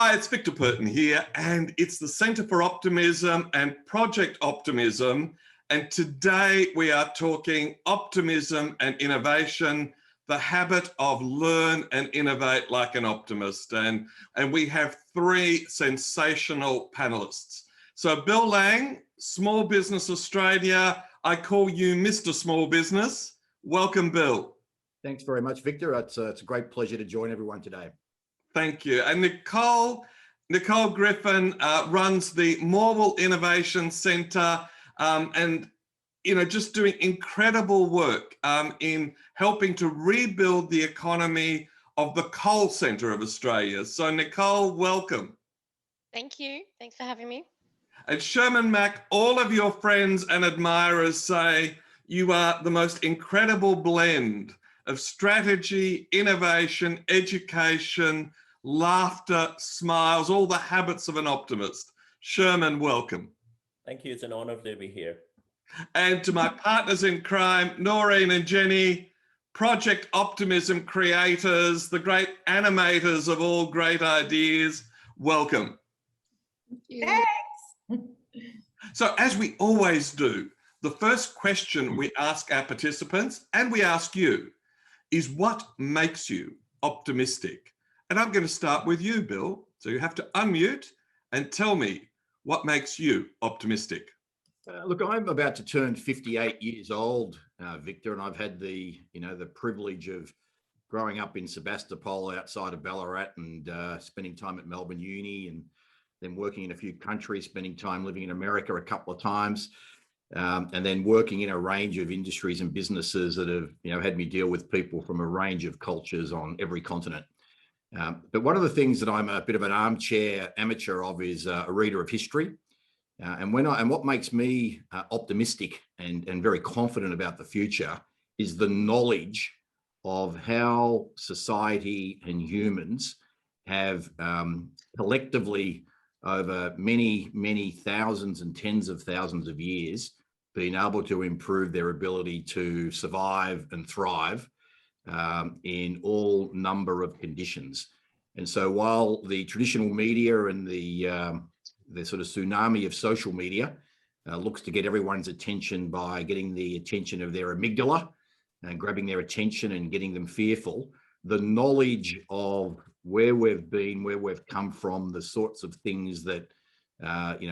Hi, it's Victor Perton here, and it's the Centre for Optimism and Project Optimism. And today we are talking optimism and innovation, the habit of learn and innovate like an optimist. And we have three sensational panelists. So Bill Lang, Small Business Australia, I call you Mr. Small Business. Welcome, Bill. Thanks very much, Victor. It's a great pleasure to join everyone today. Thank you. And Nicole Griffin runs the Morwell Innovation Centre and, just doing incredible work in helping to rebuild the economy of the coal centre of Australia. So Nicole, welcome. Thank you. Thanks for having me. And Sherman Mac, all of your friends and admirers say you are the most incredible blend of strategy, innovation, education, laughter, smiles, all the habits of an optimist. Sherman, welcome. Thank you. It's an honor to be here. And to my partners in crime, Noirin and Jenny, Project Optimism creators, the great animators of all great ideas, welcome. Thank you. Thanks. So as we always do, the first question we ask our participants, and we ask you, is what makes you optimistic? And I'm going to start with you, Bill. So you have to unmute and tell me what makes you optimistic. Look, I'm about to turn 58 years old, Victor, and I've had the privilege of growing up in Sebastopol outside of Ballarat and spending time at Melbourne Uni and then working in a few countries, spending time living in America a couple of times, and then working in a range of industries and businesses that have had me deal with people from a range of cultures on every continent. But one of the things that I'm a bit of an armchair amateur of is a reader of history. And what makes me optimistic and very confident about the future is the knowledge of how society and humans have collectively over many, many thousands and tens of thousands of years been able to improve their ability to survive and thrive in all number of conditions. And so while the traditional media and the sort of tsunami of social media looks to get everyone's attention by getting the attention of their amygdala and grabbing their attention and getting them fearful, the knowledge of where we've been, where we've come from, the sorts of things that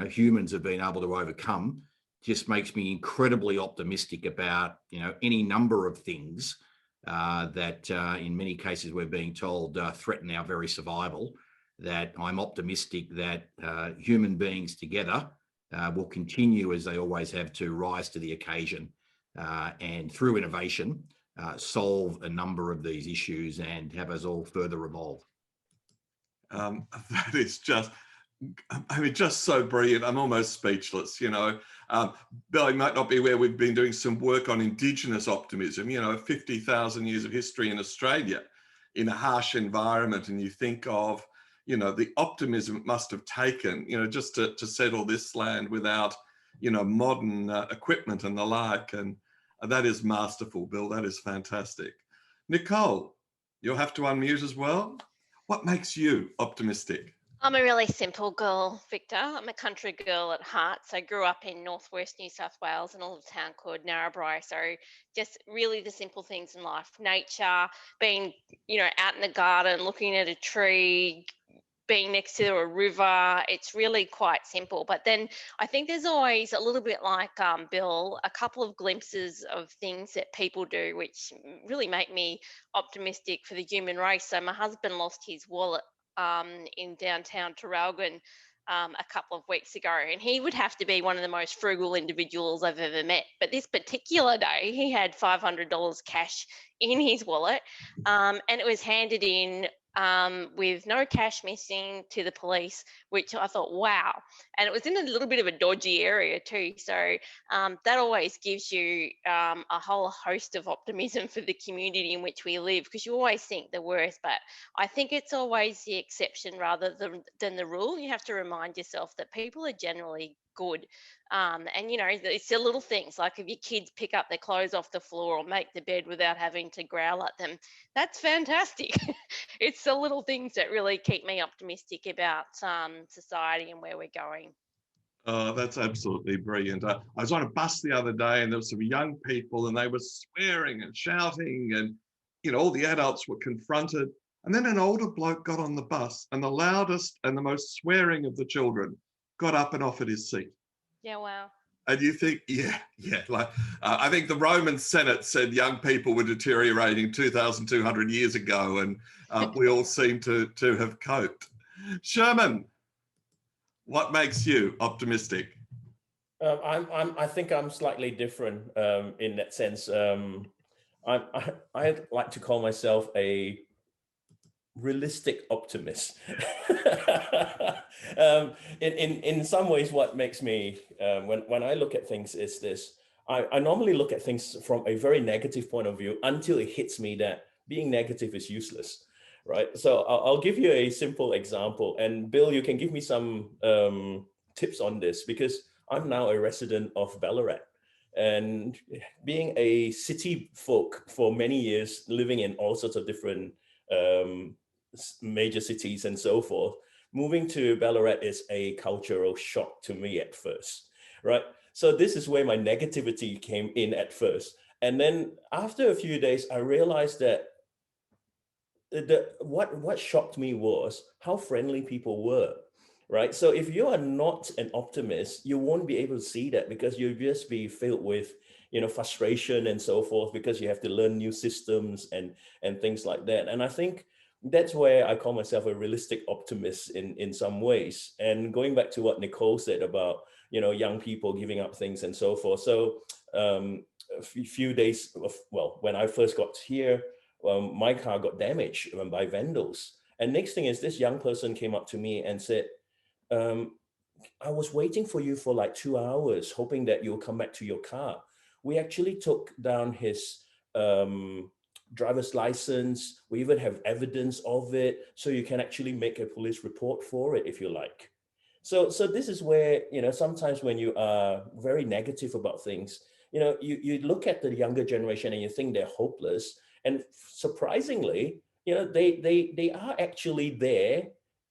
humans have been able to overcome just makes me incredibly optimistic about any number of things that in many cases we're being told threaten our very survival. That I'm optimistic that human beings together will continue, as they always have, to rise to the occasion and through innovation solve a number of these issues and have us all further evolve. That is just so brilliant. I'm almost speechless. Bill, you might not be aware, we've been doing some work on Indigenous optimism, 50,000 years of history in Australia in a harsh environment. And you think of, the optimism it must have taken, just to settle this land without, modern equipment and the like. And that is masterful, Bill. That is fantastic. Nicole, you'll have to unmute as well. What makes you optimistic? I'm a really simple girl, Victor. I'm a country girl at heart. So I grew up in northwest New South Wales in a little town called Narrabri. So just really the simple things in life, nature, being, out in the garden, looking at a tree, being next to a river. It's really quite simple. But then I think there's always a little bit like Bill, a couple of glimpses of things that people do which really make me optimistic for the human race. So my husband lost his wallet in downtown Traralgon a couple of weeks ago, and he would have to be one of the most frugal individuals I've ever met. But this particular day, he had $500 cash in his wallet, and it was handed in with no cash missing to the police, which I thought, wow. And it was in a little bit of a dodgy area too. So that always gives you a whole host of optimism for the community in which we live, because you always think the worst, but I think it's always the exception rather than the rule. You have to remind yourself that people are generally good. And it's the little things, like if your kids pick up their clothes off the floor or make the bed without having to growl at them, that's fantastic. It's the little things that really keep me optimistic about society and where we're going. Oh, that's absolutely brilliant. I was on a bus the other day and there were some young people and they were swearing and shouting and, all the adults were confronted. And then an older bloke got on the bus and the loudest and the most swearing of the children got up and offered his seat. Yeah, wow. And you think, I think the Roman Senate said young people were deteriorating 2,200 years ago, and we all seem to have coped. Sherman, what makes you optimistic? I think I'm slightly different in that sense. I like to call myself a realistic optimist. In some ways, what makes me when I look at things is this: I normally look at things from a very negative point of view until it hits me that being negative is useless, right? So I'll give you a simple example, and Bill, you can give me some tips on this, because I'm now a resident of Ballarat. And being a city folk for many years, living in all sorts of different major cities and so forth, moving to Ballarat is a cultural shock to me at first, right? So this is where my negativity came in at first. And then after a few days, I realized that what shocked me was how friendly people were, right? So if you are not an optimist, you won't be able to see that, because you'll just be filled with frustration and so forth, because you have to learn new systems and things like that. And I think that's where I call myself a realistic optimist in some ways. And going back to what Nicole said about young people giving up things and so forth. So a few days when I first got here, my car got damaged by vandals. And next thing is, this young person came up to me and said, I was waiting for you for like 2 hours, hoping that you'll come back to your car. We actually took down his driver's license. We even have evidence of it, so you can actually make a police report for it if you like. So this is where, sometimes when you are very negative about things, you look at the younger generation and you think they're hopeless. And surprisingly, they are actually there.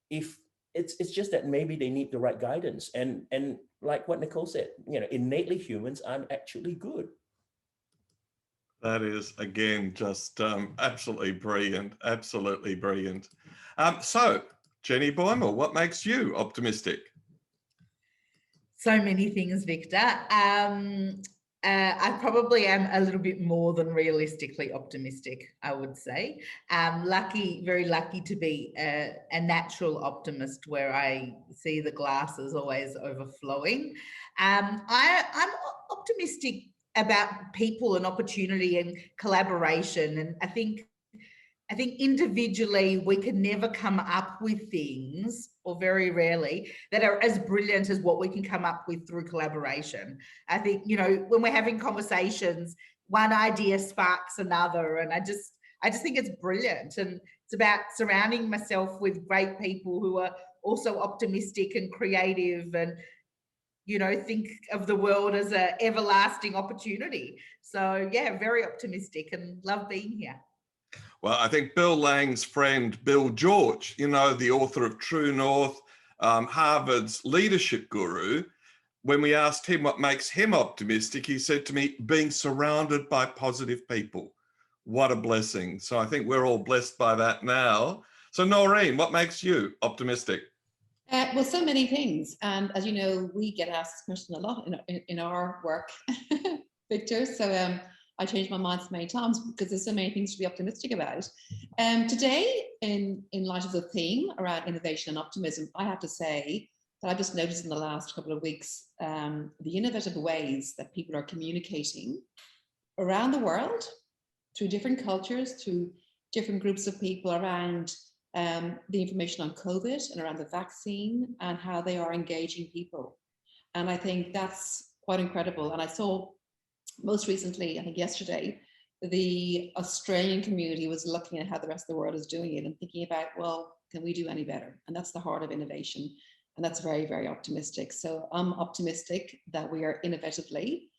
If it's just that maybe they need the right guidance. And like what Nicole said, innately humans are actually good. That is, again, just absolutely brilliant. Absolutely brilliant. So, Jenny Boymal, what makes you optimistic? So many things, Victor. I probably am a little bit more than realistically optimistic, I would say. Very lucky to be a natural optimist, where I see the glass is always overflowing. I'm optimistic about people and opportunity and collaboration. And I think individually we can never come up with things, or very rarely, that are as brilliant as what we can come up with through collaboration. I think, when we're having conversations, one idea sparks another. And I just think it's brilliant. And it's about surrounding myself with great people who are also optimistic and creative, and think of the world as an everlasting opportunity. So yeah, very optimistic and love being here. Well, I think Bill Lang's friend, Bill George, the author of True North, Harvard's leadership guru, when we asked him what makes him optimistic, he said to me, being surrounded by positive people. What a blessing. So I think we're all blessed by that now. So Noirin, what makes you optimistic? Well, so many things. And as you know, we get asked this question a lot in our work, Victor. So I changed my mind so many times, because there's so many things to be optimistic about. Today, in light of the theme around innovation and optimism, I have to say that I've just noticed in the last couple of weeks the innovative ways that people are communicating around the world, through different cultures, through different groups of people, around the information on COVID and around the vaccine, and how they are engaging people. And I think that's quite incredible. And I saw most recently, I think yesterday, the Australian community was looking at how the rest of the world is doing it and thinking about, well, can we do any better? And that's the heart of innovation. And that's very, very optimistic. So I'm optimistic that we are innovatively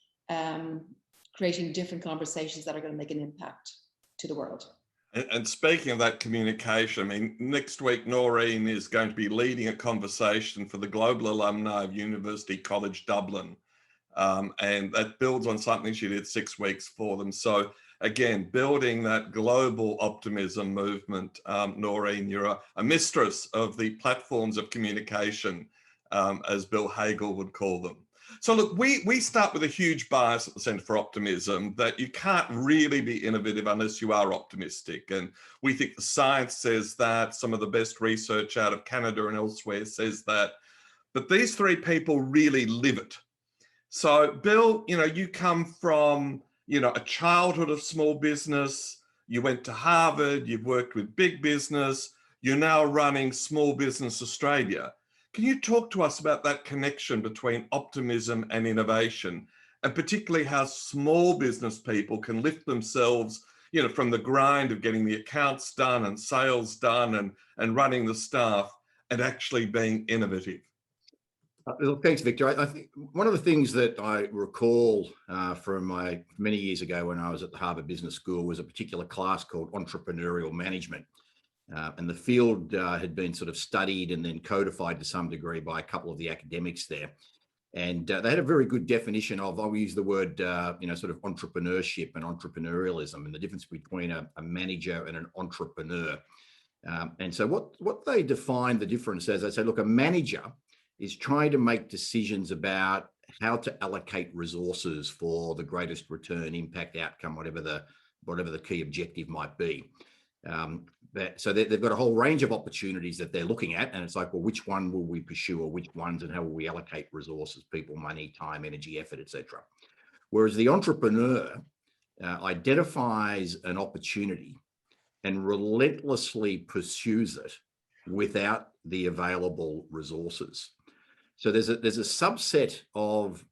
creating different conversations that are going to make an impact to the world. And speaking of that communication, I mean, next week, Noirin is going to be leading a conversation for the global alumni of University College Dublin. And that builds on something she did 6 weeks for them. So again, building that global optimism movement. Noirin, you're a mistress of the platforms of communication, as Bill Hagel would call them. So look, we start with a huge bias at the Centre for Optimism that you can't really be innovative unless you are optimistic. And we think the science says that, some of the best research out of Canada and elsewhere says that, but these three people really live it. So Bill, you come from, a childhood of small business, you went to Harvard, you've worked with big business, you're now running Small Business Australia. Can you talk to us about that connection between optimism and innovation, and particularly how small business people can lift themselves, from the grind of getting the accounts done and sales done and running the staff and actually being innovative? Thanks, Victor. I think one of the things that I recall from my many years ago when I was at the Harvard Business School was a particular class called Entrepreneurial Management. And the field had been sort of studied and then codified to some degree by a couple of the academics there. And they had a very good definition of, I'll use the word, sort of entrepreneurship and entrepreneurialism, and the difference between a manager and an entrepreneur. And so what they defined the difference as, they say, look, a manager is trying to make decisions about how to allocate resources for the greatest return, impact, outcome, whatever the key objective might be. So they've got a whole range of opportunities that they're looking at, and it's like, well, which one will we pursue, or which ones, and how will we allocate resources, people, money, time, energy, effort, etc. Whereas the entrepreneur identifies an opportunity and relentlessly pursues it without the available resources. So there's a subset of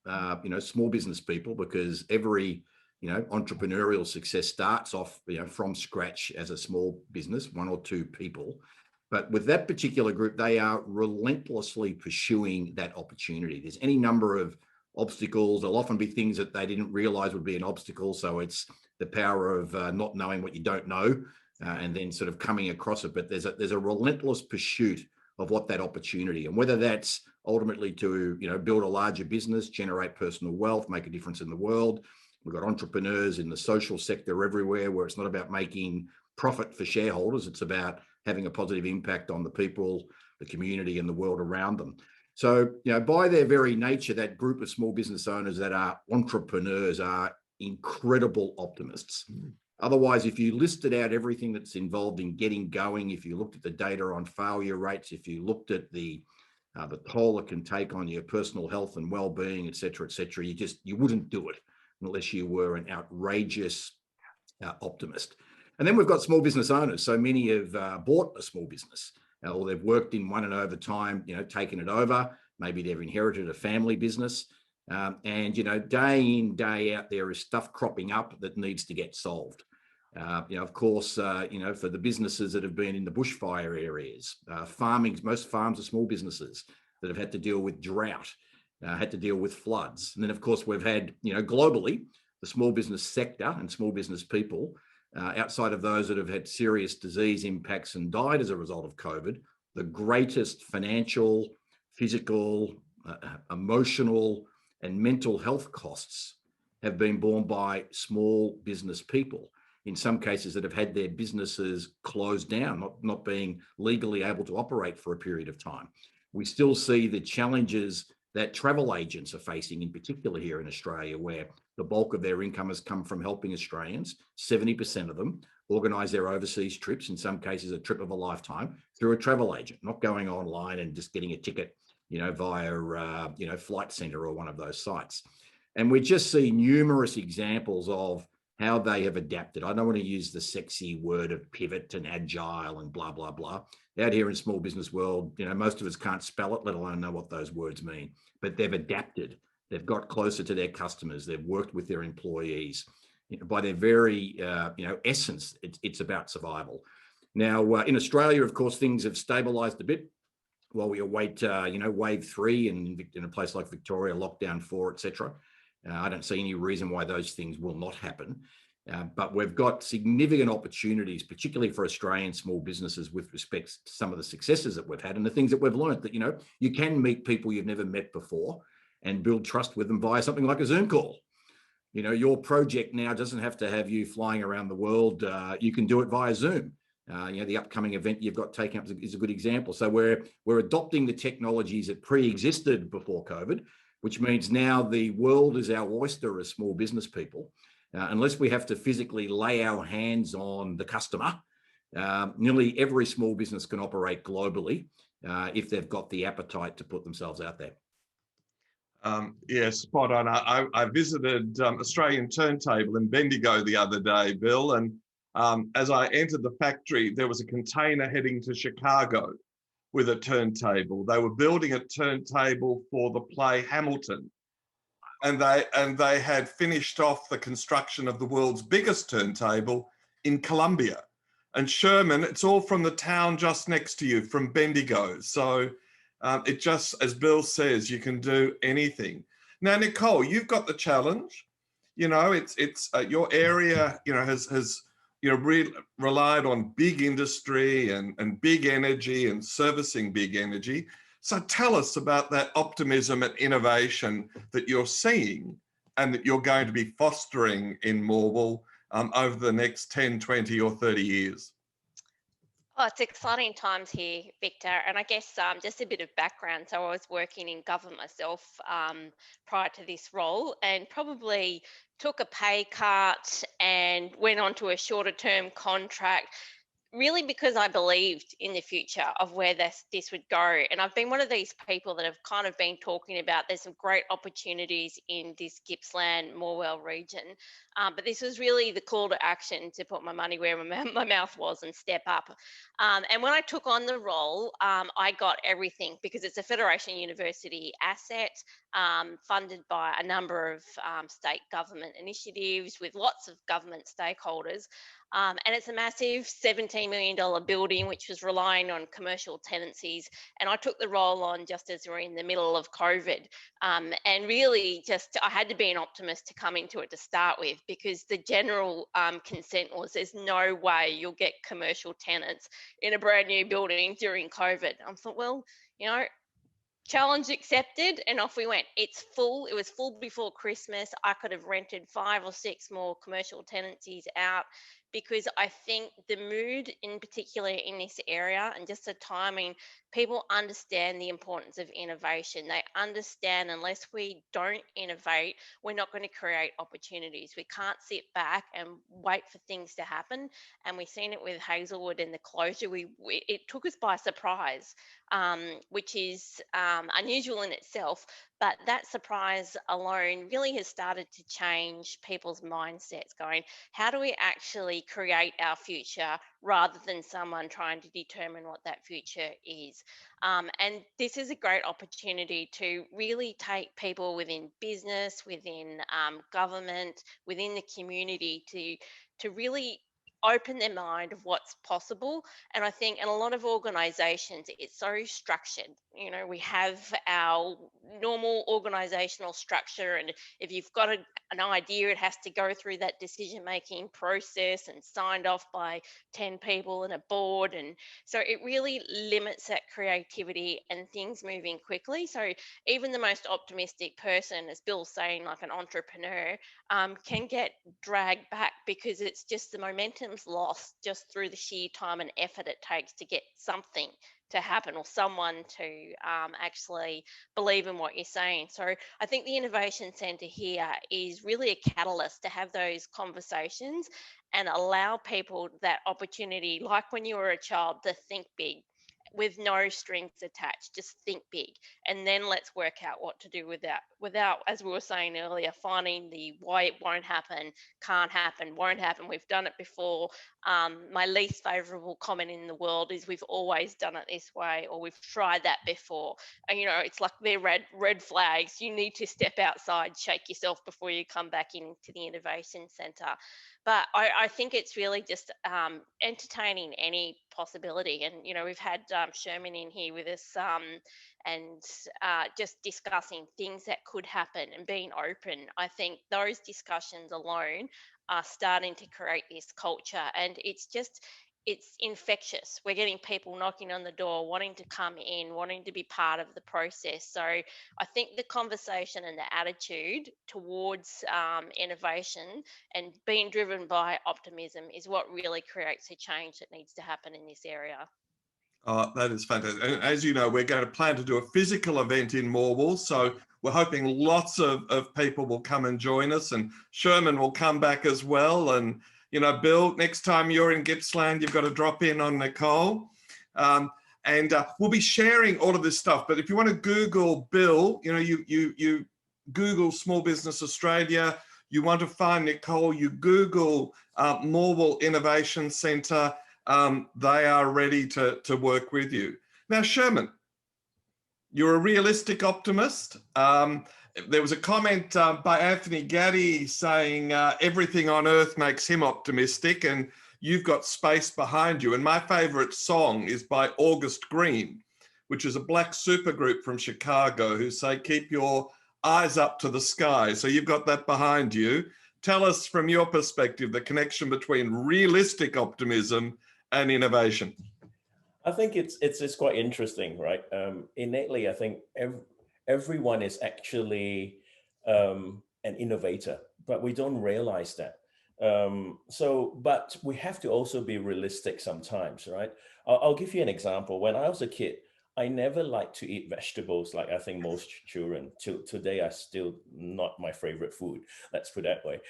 small business people, because every entrepreneurial success starts off, from scratch as a small business, 1 or 2 people. But with that particular group, they are relentlessly pursuing that opportunity. There's any number of obstacles. There'll often be things that they didn't realize would be an obstacle. So it's the power of not knowing what you don't know, and then sort of coming across it. But there's a relentless pursuit of what that opportunity, and whether that's ultimately to, build a larger business, generate personal wealth, make a difference in the world. We've got entrepreneurs in the social sector everywhere, where it's not about making profit for shareholders. It's about having a positive impact on the people, the community, and the world around them. So, by their very nature, that group of small business owners that are entrepreneurs are incredible optimists. Otherwise, if you listed out everything that's involved in getting going, if you looked at the data on failure rates, if you looked at the toll it can take on your personal health and well-being, et cetera, you wouldn't do it unless you were an outrageous optimist. And then we've got small business owners. So many have bought a small business, or they've worked in one, and over time, taken it over. Maybe they've inherited a family business. And day in, day out, there is stuff cropping up that needs to get solved. Of course, for the businesses that have been in the bushfire areas, farming, most farms are small businesses that have had to deal with drought, had to deal with floods. And then, of course, we've had, globally, the small business sector and small business people, outside of those that have had serious disease impacts and died as a result of COVID, the greatest financial, physical, emotional, and mental health costs have been borne by small business people, in some cases that have had their businesses closed down, not being legally able to operate for a period of time. We still see the challenges that travel agents are facing, in particular here in Australia, where the bulk of their income has come from helping Australians. 70% of them organise their overseas trips, in some cases a trip of a lifetime, through a travel agent, not going online and just getting a ticket, via, Flight Centre or one of those sites. And we just see numerous examples of how they have adapted. I don't want to use the sexy word of pivot and agile and blah, blah, blah. Out here in small business world, most of us can't spell it, let alone know what those words mean, but they've adapted. They've got closer to their customers. They've worked with their employees. By their very, essence, it's about survival. Now, in Australia, of course, things have stabilised a bit. while we await, wave 3 and in a place like Victoria, lockdown 4, etc. I don't see any reason why those things will not happen. But we've got significant opportunities, particularly for Australian small businesses, with respect to some of the successes that we've had and the things that we've learned, that, you can meet people you've never met before and build trust with them via something like a Zoom call. Your project now doesn't have to have you flying around the world. You can do it via Zoom. The upcoming event you've got taken up is a good example. So we're adopting the technologies that pre-existed before COVID, which means now the world is our oyster as small business people. Unless we have to physically lay our hands on the customer, nearly every small business can operate globally if they've got the appetite to put themselves out there. Yeah, spot on. I visited Australian Turntable in Bendigo the other day, Bill, and as I entered the factory, there was a container heading to Chicago with a turntable. They were building a turntable for the play Hamilton. And they had finished off the construction of the world's biggest turntable in Colombia. And Sherman, it's all from the town just next to you, from Bendigo. So it just, as Bill says, you can do anything. Now, Nicole, you've got the challenge. It's your area, has relied on big industry and big energy and servicing big energy. So tell us about that optimism and innovation that you're seeing and that you're going to be fostering in Morwell over the next 10, 20 or 30 years. Oh, it's exciting times here, Victor. And I guess just a bit of background. So I was working in government myself prior to this role, and probably took a pay cut and went on to a shorter term contract, really because I believed in the future of where this would go. And I've been one of these people that have kind of been talking about there's some great opportunities in this Gippsland, Morwell region. But this was really the call to action to put my money where my mouth was and step up. And when I took on the role, I got everything because it's a Federation University asset, funded by a number of state government initiatives with lots of government stakeholders. And it's a massive $17 million building, which was relying on commercial tenancies. And I took the role on just as we're in the middle of COVID. And really I had to be an optimist to come into it to start with, because the general consent was there's no way you'll get commercial tenants in a brand new building during COVID. I thought, well, challenge accepted, and off we went. It's full. It was full before Christmas. I could have rented 5 or 6 more commercial tenancies out, because I think the mood in particular in this area and just the timing, people understand the importance of innovation. They understand unless we don't innovate, we're not going to create opportunities. We can't sit back and wait for things to happen. And we've seen it with Hazelwood and the closure. It took us by surprise, which is unusual in itself. But that surprise alone really has started to change people's mindsets, going, how do we actually create our future rather than someone trying to determine what that future is? And this is a great opportunity to really take people within business, within government, within the community to really open their mind of what's possible. And I think in a lot of organizations, it's so structured. We have our normal organizational structure, and if you've got an idea, it has to go through that decision-making process and signed off by 10 people and a board. And so it really limits that creativity and things moving quickly. So even the most optimistic person, as Bill's saying, like an entrepreneur, can get dragged back because it's just the momentum's lost just through the sheer time and effort it takes to get something to happen or someone to actually believe in what you're saying. So I think the Innovation Centre here is really a catalyst to have those conversations and allow people that opportunity, like when you were a child, to think big with no strings attached. Just think big, and then let's work out what to do with that without, as we were saying earlier, finding the why it won't happen, can't happen, won't happen, we've done it before. My least favorable comment in the world is we've always done it this way, or we've tried that before. And, you know, it's like they're red flags. You need to step outside, shake yourself before you come back into the innovation centre. But I think it's really just entertaining any possibility. And, you know, we've had Sherman in here with us and just discussing things that could happen and being open. I think those discussions alone are starting to create this culture, and it's infectious. We're getting people knocking on the door, wanting to come in, wanting to be part of the process. So I think the conversation and the attitude towards innovation and being driven by optimism is what really creates a change that needs to happen in this area. Oh, that is fantastic. And as you know, we're going to plan to do a physical event in Morwell. So we're hoping lots of people will come and join us, and Sherman will come back as well. And, you know, Bill, next time you're in Gippsland, you've got to drop in on Nicole. And we'll be sharing all of this stuff. But if you want to Google Bill, you know, you Google Small Business Australia, you want to find Nicole, you Google Morwell Innovation Centre. They are ready to work with you. Now, Sherman, you're a realistic optimist. There was a comment by Anthony Gaddy saying everything on earth makes him optimistic, and you've got space behind you. And my favorite song is by August Green, which is a black supergroup from Chicago who say, keep your eyes up to the sky. So you've got that behind you. Tell us from your perspective, the connection between realistic optimism and innovation. I think it's quite interesting, right? Innately, I think everyone is actually an innovator, but we don't realize that. But we have to also be realistic sometimes, right? I'll give you an example. When I was a kid, I never liked to eat vegetables like I think most children. Today, are still not my favorite food. Let's put it that way.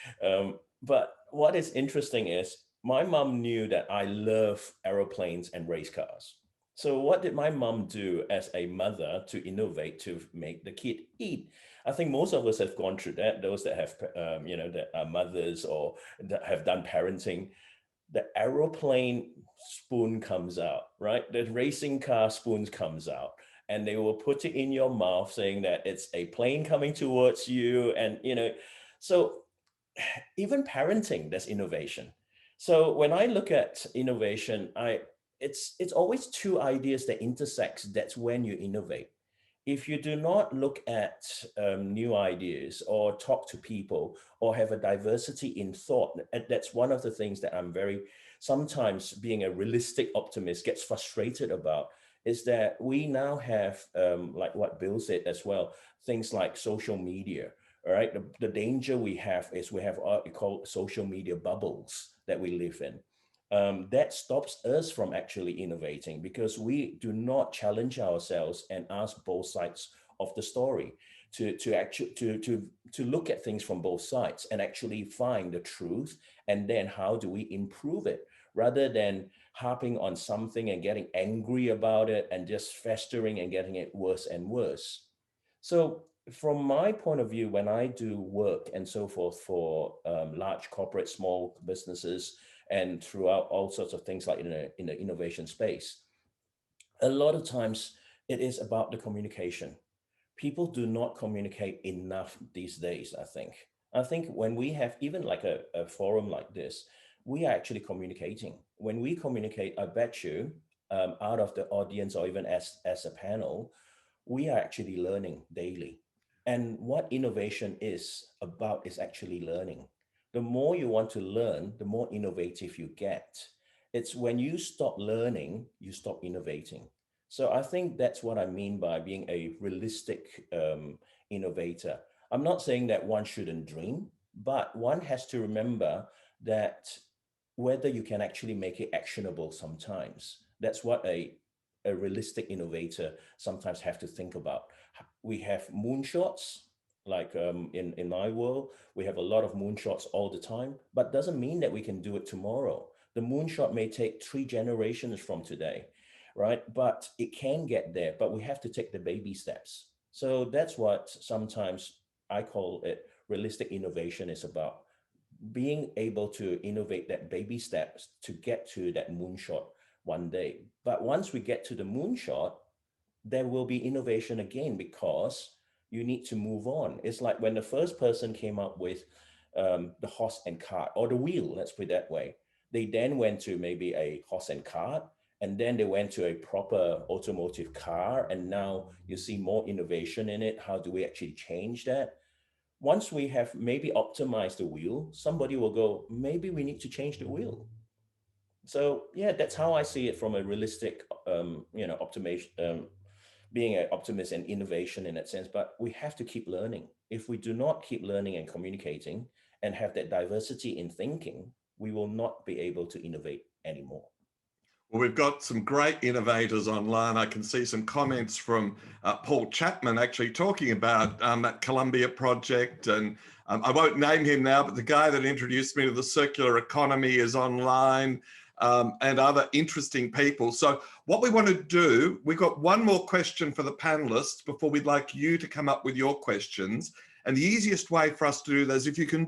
But what is interesting is my mom knew that I love aeroplanes and race cars. So what did my mom do as a mother to innovate to make the kid eat? I think most of us have gone through that. Those that have, that are mothers or that have done parenting, the aeroplane spoon comes out, right? The racing car spoons comes out, and they will put it in your mouth saying that it's a plane coming towards you. And, so even parenting, there's innovation. So when I look at innovation, it's always two ideas that intersects. That's when you innovate. If you do not look at new ideas or talk to people or have a diversity in thought, that's one of the things that I'm sometimes being a realistic optimist gets frustrated about, is that we now have, like what Bill said as well, things like social media. All right. The danger we have is we have what we call social media bubbles that we live in. That stops us from actually innovating because we do not challenge ourselves and ask both sides of the story to look at things from both sides and actually find the truth, and then how do we improve it, rather than harping on something and getting angry about it and just festering and getting it worse and worse. So from my point of view, when I do work and so forth for large corporate, small businesses, and throughout all sorts of things like in the innovation space, a lot of times it is about the communication. People do not communicate enough these days, I think. I think when we have even like a forum like this, we are actually communicating. When we communicate, I bet you, out of the audience or even as a panel, we are actually learning daily. And what innovation is about is actually learning. The more you want to learn, the more innovative you get. It's when you stop learning, you stop innovating. So I think that's what I mean by being a realistic innovator. I'm not saying that one shouldn't dream, but one has to remember that whether you can actually make it actionable sometimes. That's what a realistic innovator sometimes have to think about. We have moonshots, like in my world, we have a lot of moonshots all the time, but doesn't mean that we can do it tomorrow. The moonshot may take 3 generations from today, right? But it can get there, but we have to take the baby steps. So that's what sometimes I call it realistic innovation is about. being able to innovate that baby steps to get to that moonshot one day. But once we get to the moonshot, there will be innovation again, because you need to move on. It's like when the first person came up with the horse and cart, or the wheel, let's put it that way. They then went to maybe a horse and cart, and then they went to a proper automotive car. And now you see more innovation in it. How do we actually change that? Once we have maybe optimized the wheel, somebody will go, maybe we need to change the wheel. So yeah, that's how I see it from a realistic, optimization, being an optimist and innovation in that sense. But we have to keep learning. If we do not keep learning and communicating and have that diversity in thinking, we will not be able to innovate anymore. Well, we've got some great innovators online. I can see some comments from Paul Chapman actually talking about that Columbia project. And I won't name him now, but the guy that introduced me to the circular economy is online, and other interesting people. So what we want to do, we've got one more question for the panelists before we'd like you to come up with your questions. And the easiest way for us to do that is, if you can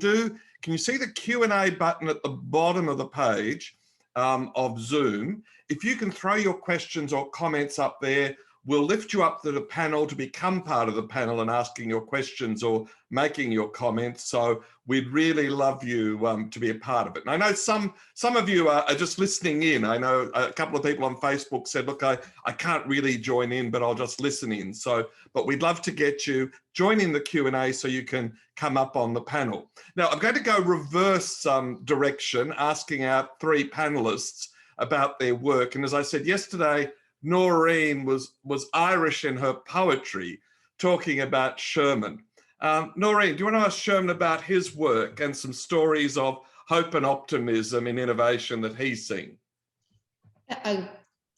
you see the Q&A button at the bottom of the page of Zoom? If you can throw your questions or comments up there, we'll lift you up to the panel to become part of the panel and asking your questions or making your comments. So we'd really love you to be a part of it. And I know some of you are just listening in. I know a couple of people on Facebook said, look, I can't really join in, but I'll just listen in. So, but we'd love to get you join in the Q&A so you can come up on the panel. Now, I'm going to go reverse direction, asking our three panelists about their work. And as I said yesterday, Noirin was Irish in her poetry, talking about Sherman. Noirin, do you want to ask Sherman about his work and some stories of hope and optimism in innovation that he's seen? I'm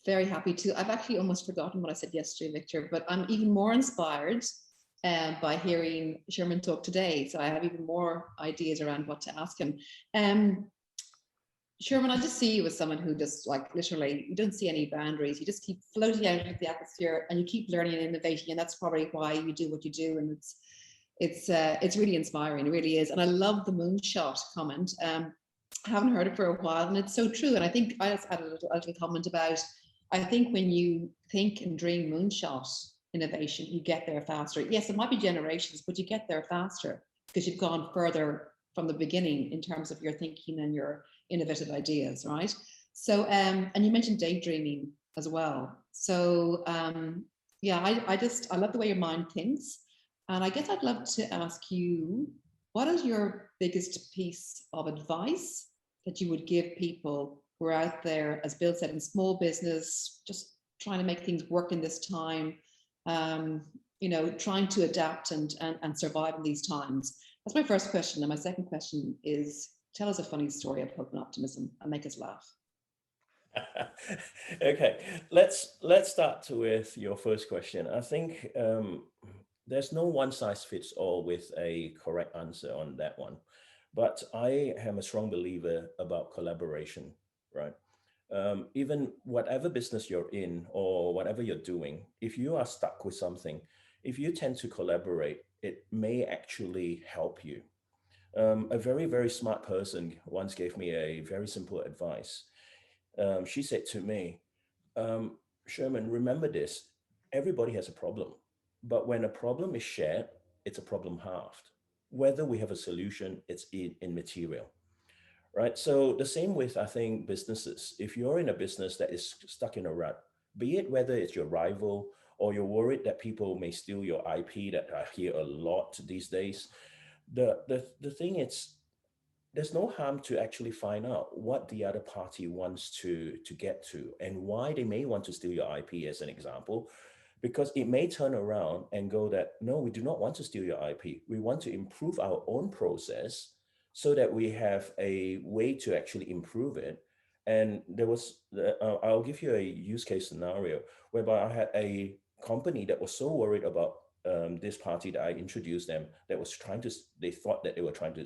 very happy to. I've actually almost forgotten what I said yesterday, Victor, but I'm even more inspired by hearing Sherman talk today. So I have even more ideas around what to ask him. Sherman, I just see you as someone who just, like, literally, you don't see any boundaries. You just keep floating out into the atmosphere and you keep learning and innovating, and that's probably why you do what you do. And it's really inspiring. It really is. And I love the moonshot comment. I haven't heard it for a while, and it's so true. And I think I just added a little comment about, I think when you think and dream moonshot innovation, you get there faster. Yes, it might be generations, but you get there faster because you've gone further from the beginning in terms of your thinking and your innovative ideas, right? So, and you mentioned daydreaming as well. So, yeah, I love the way your mind thinks. And I guess I'd love to ask you, what is your biggest piece of advice that you would give people who are out there, as Bill said, in small business, just trying to make things work in this time, trying to adapt and survive in these times? That's my first question. And my second question is, tell us a funny story of hope and optimism and make us laugh. Okay, let's start with your first question. I think there's no one size fits all with a correct answer on that one, but I am a strong believer about collaboration, right? Even whatever business you're in or whatever you're doing, if you are stuck with something, if you tend to collaborate, it may actually help you. A very, very smart person once gave me a very simple advice. She said to me, Sherman, remember this, everybody has a problem, but when a problem is shared, it's a problem halved. Whether we have a solution, it's immaterial, right? So the same with, I think, businesses. If you're in a business that is stuck in a rut, be it whether it's your rival or you're worried that people may steal your IP, that I hear a lot these days, the thing is, there's no harm to actually find out what the other party wants to get to and why they may want to steal your IP, as an example, because it may turn around and go that, no, we do not want to steal your IP. We want to improve our own process so that we have a way to actually improve it. And there was, I'll give you a use case scenario whereby I had a company that was so worried about this party that I introduced them, that was they thought that they were trying to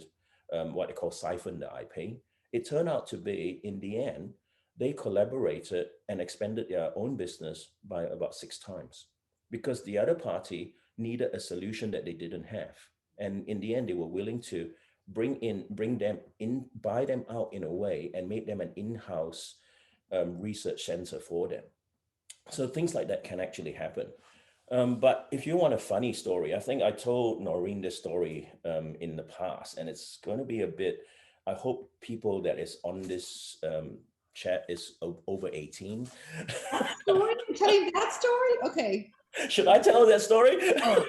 what they call siphon the IP. It turned out to be, in the end, they collaborated and expanded their own business by about 6 times because the other party needed a solution that they didn't have. And in the end, they were willing to bring them in, buy them out in a way, and make them an in-house research center for them. So things like that can actually happen. But if you want a funny story, I think I told Noirin this story in the past, and it's going to be a bit, I hope people that is on this chat is over 18. That story? You're telling that story? Okay. Should I tell that story? Oh,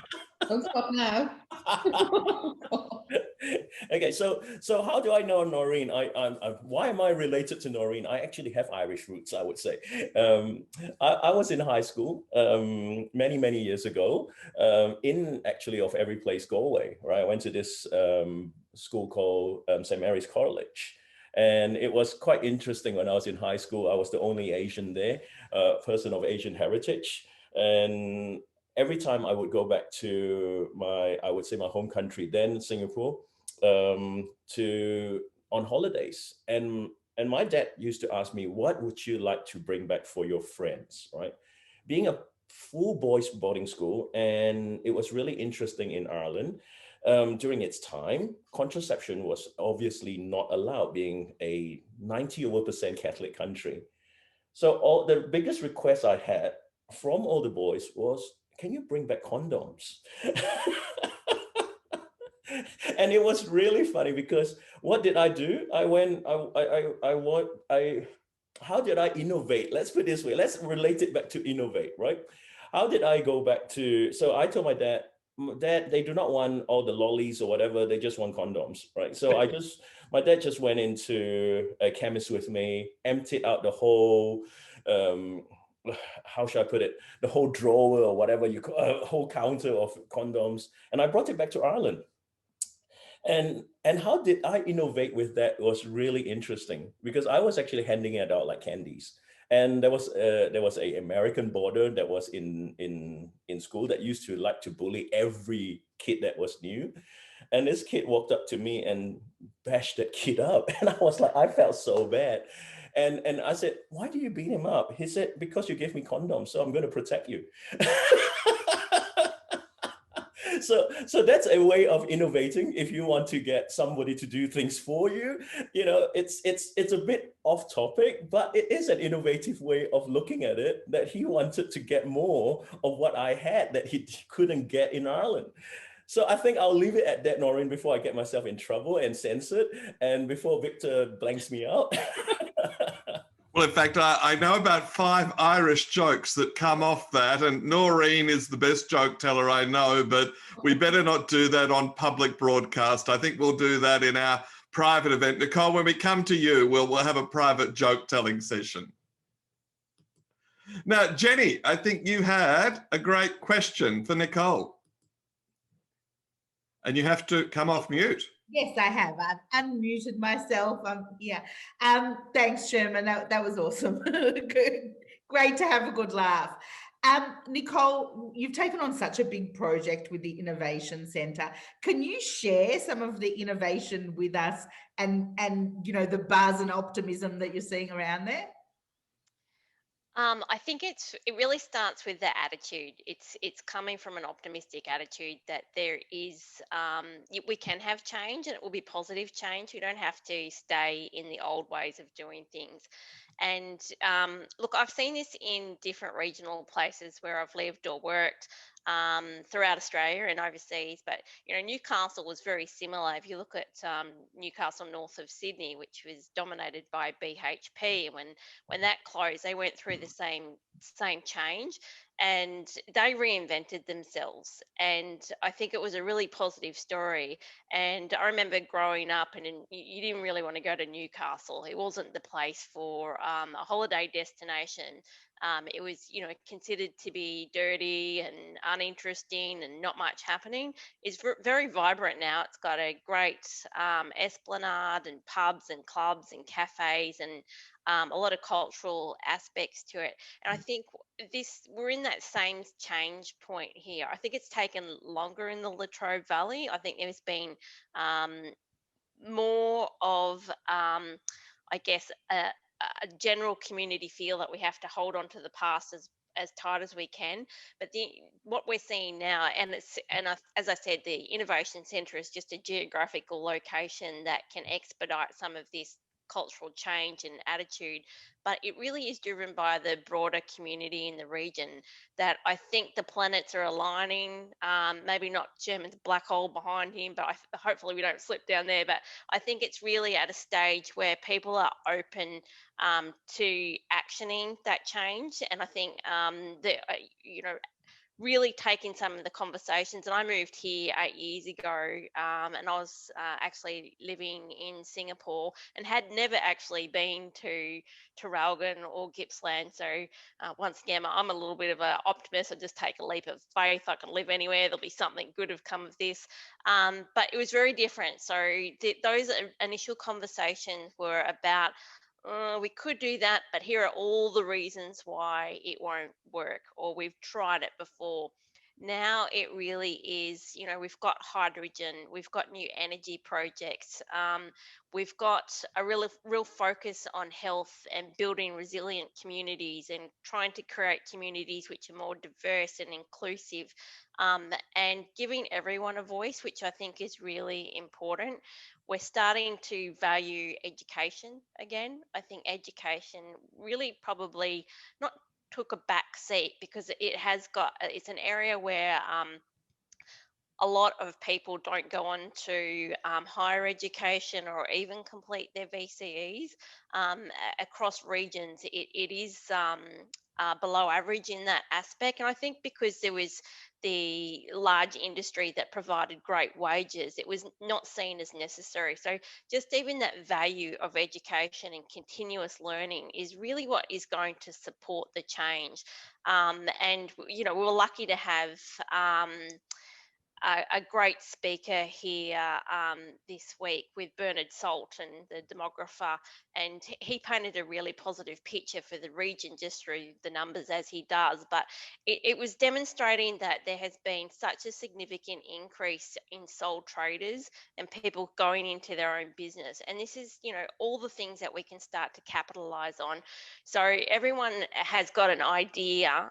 don't stop now. Okay, so how do I know Noirin? Why am I related to Noirin? I actually have Irish roots, I would say. I was in high school many years ago, in actually of every place Galway, right? I went to this school called St. Mary's College. And it was quite interesting when I was in high school. I was the only Asian there, person of Asian heritage. And every time I would go back to I would say my home country, then Singapore, to on holidays. And my dad used to ask me, what would you like to bring back for your friends, right? Being a full boys boarding school, and it was really interesting in Ireland. During its time, contraception was obviously not allowed, being a 90% Catholic country. So the biggest request I had from all the boys was, can you bring back condoms? And it was really funny because what did I do? How did I innovate? Let's put it this way. Let's relate it back to innovate, right? How did I go back to, so I told my dad, they do not want all the lollies or whatever. They just want condoms, right? So my dad just went into a chemist with me, emptied out the whole, how should I put it? The whole drawer or whatever you call, whole counter of condoms. And I brought it back to Ireland. And how did I innovate with that was really interesting, because I was actually handing it out like candies. And there was a American boarder that was in school that used to like to bully every kid that was new. And this kid walked up to me and bashed that kid up. And I was like, I felt so bad. And I said, why do you beat him up? He said, because you gave me condoms, so I'm going to protect you. So that's a way of innovating. If you want to get somebody to do things for you, it's a bit off topic, but it is an innovative way of looking at it, that he wanted to get more of what I had that he couldn't get in Ireland. So I think I'll leave it at that, Noirin, before I get myself in trouble and censored, and before Victor blanks me out. Well, in fact, I know about 5 Irish jokes that come off that, and Noirin is the best joke teller I know, but we better not do that on public broadcast. I think we'll do that in our private event. Nicole, when we come to you, we'll have a private joke telling session. Now, Jenny, I think you had a great question for Nicole. And you have to come off mute. Yes, I have. I've unmuted myself. Yeah. Thanks, Sherman. That was awesome. Good. Great to have a good laugh. Nicole, you've taken on such a big project with the Innovation Centre. Can you share some of the innovation with us and the buzz and optimism that you're seeing around there? I think it really starts with the attitude. It's coming from an optimistic attitude that there is we can have change, and it will be positive change. We don't have to stay in the old ways of doing things. And look, I've seen this in different regional places where I've lived or worked throughout Australia and overseas. But Newcastle was very similar. If you look at Newcastle north of Sydney, which was dominated by BHP, when that closed, they went through the same change, and they reinvented themselves. And I think it was a really positive story. And I remember growing up, and you didn't really want to go to Newcastle. It wasn't the place for a holiday destination. It was, considered to be dirty and uninteresting and not much happening. It's very vibrant now. It's got a great esplanade and pubs and clubs and cafes and a lot of cultural aspects to it. And I think we're in that same change point here. I think it's taken longer in the Latrobe Valley. I think there's been more of, I guess, a general community feel that we have to hold on to the past as tight as we can. But what we're seeing now, as I said, the Innovation Centre is just a geographical location that can expedite some of this cultural change and attitude, but it really is driven by the broader community in the region, that I think the planets are aligning. Maybe not Sherman's black hole behind him, but hopefully we don't slip down there. But I think it's really at a stage where people are open to actioning that change. And I think really taking some of the conversations. And I moved here 8 years ago, and I was actually living in Singapore and had never actually been to Traralgon or Gippsland. So once again, I'm a little bit of an optimist. I just take a leap of faith. I can live anywhere. There'll be something good have come of this. But it was very different. So those initial conversations were about, we could do that, but here are all the reasons why it won't work, or we've tried it before. Now it really is, we've got hydrogen, we've got new energy projects, we've got a real focus on health and building resilient communities and trying to create communities which are more diverse and inclusive, and giving everyone a voice, which I think is really important. We're starting to value education again. I think education really probably not took a back seat, because it's an area where a lot of people don't go on to higher education or even complete their VCEs. Across regions, it is below average in that aspect. And I think because there was the large industry that provided great wages, it was not seen as necessary. So just even that value of education and continuous learning is really what is going to support the change. And, we were lucky to have a great speaker here this week with Bernard Salt, and the demographer, and he painted a really positive picture for the region just through the numbers, as he does. But it was demonstrating that there has been such a significant increase in sole traders and people going into their own business. And this is, all the things that we can start to capitalize on. So everyone has got an idea.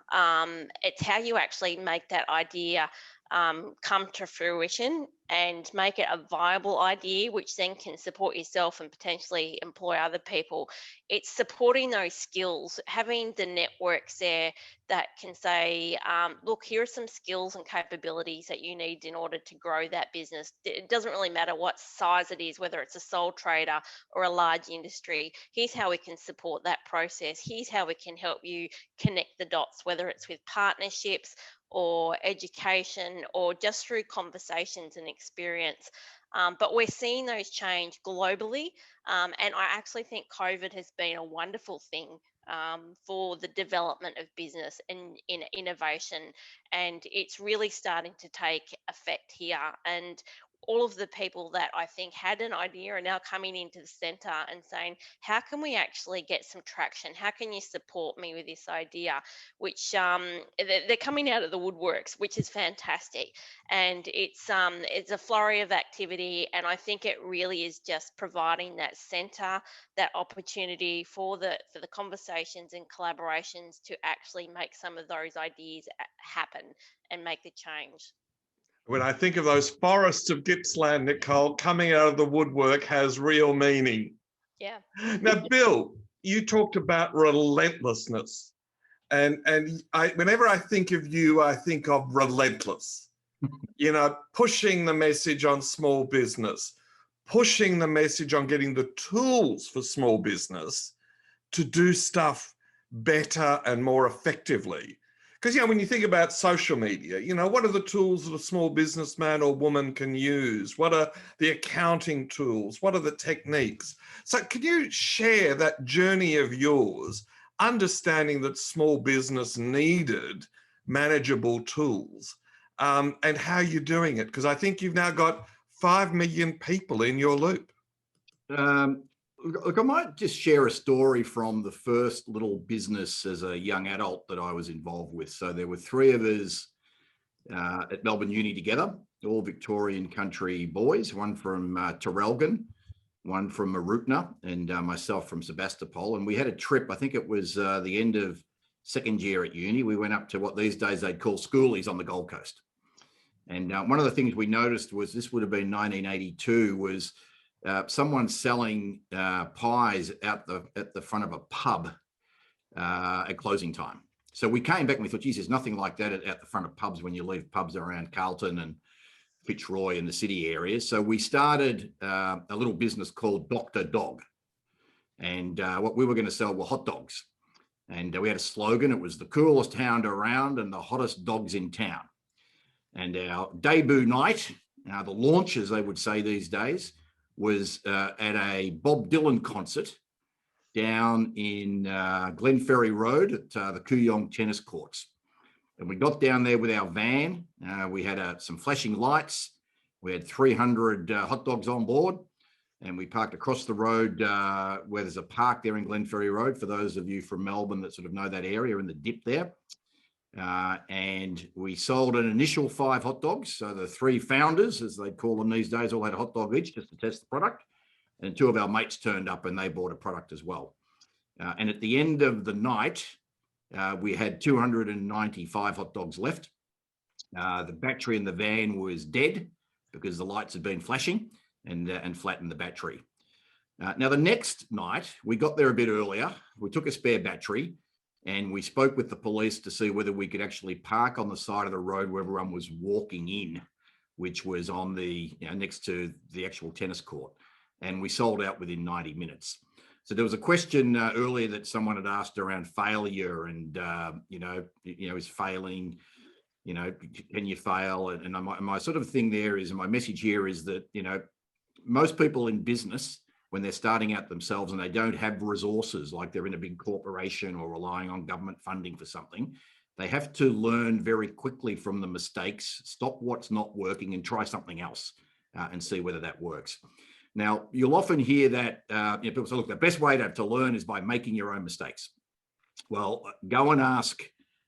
It's how you actually make that idea come to fruition and make it a viable idea, which then can support yourself and potentially employ other people. It's supporting those skills, having the networks there that can say, look, here are some skills and capabilities that you need in order to grow that business. It doesn't really matter what size it is, whether it's a sole trader or a large industry. Here's how we can support that process. Here's how we can help you connect the dots, whether it's with partnerships or education or just through conversations and experience. But we're seeing those change globally. And I actually think COVID has been a wonderful thing for the development of business and in innovation. And it's really starting to take effect here. And all of the people that I think had an idea are now coming into the centre and saying, how can we actually get some traction? How can you support me with this idea? Which they're coming out of the woodworks, which is fantastic. And it's a flurry of activity. And I think it really is just providing that centre, that opportunity for the conversations and collaborations to actually make some of those ideas happen and make the change. When I think of those forests of Gippsland, Nicole, coming out of the woodwork has real meaning. Yeah. Now, Bill, you talked about relentlessness. And whenever I think of you, I think of relentless. Pushing the message on small business, pushing the message on getting the tools for small business to do stuff better and more effectively. Because, when you think about social media, what are the tools that a small businessman or woman can use? What are the accounting tools? What are the techniques? So can you share that journey of yours, understanding that small business needed manageable tools, and how you're doing it? Because I think you've now got 5 million people in your loop. Look, I might just share a story from the first little business as a young adult that I was involved with. So there were 3 of us at Melbourne Uni together, all Victorian country boys, one from Traralgon, one from Mooroopna, and myself from Sebastopol. And we had a trip, I think it was the end of second year at uni, we went up to what these days they'd call schoolies on the Gold Coast. And one of the things we noticed was, this would have been 1982, was someone selling pies at the front of a pub at closing time. So we came back and we thought, geez, there's nothing like that at the front of pubs when you leave pubs around Carlton and Fitzroy and the city areas. So we started a little business called Dr. Dog. And what we were going to sell were hot dogs. And we had a slogan. It was the coolest hound around and the hottest dogs in town. And our debut night, the launch, as they would say these days, was at a Bob Dylan concert down in Glenferrie Road at the Kooyong tennis courts. And we got down there with our van. We had some flashing lights. We had 300 hot dogs on board. And we parked across the road where there's a park there in Glenferrie Road, for those of you from Melbourne that sort of know that area, in the dip there. And we sold an initial 5 hot dogs. So the 3 founders, as they call them these days, all had a hot dog each just to test the product. And 2 of our mates turned up and they bought a product as well. And at the end of the night, we had 295 hot dogs left. The battery in the van was dead because the lights had been flashing and flattened the battery. Now, the next night, we got there a bit earlier. We took a spare battery and we spoke with the police to see whether we could actually park on the side of the road where everyone was walking in, which was on the, next to the actual tennis court. And we sold out within 90 minutes. So there was a question earlier that someone had asked around failure and, is failing, can you fail? And my sort of thing there is, and my message here is that, most people in business, when they're starting out themselves and they don't have resources, like they're in a big corporation or relying on government funding for something, they have to learn very quickly from the mistakes, stop what's not working and try something else and see whether that works. Now, you'll often hear that people say, look, the best way to learn is by making your own mistakes. Well, go and ask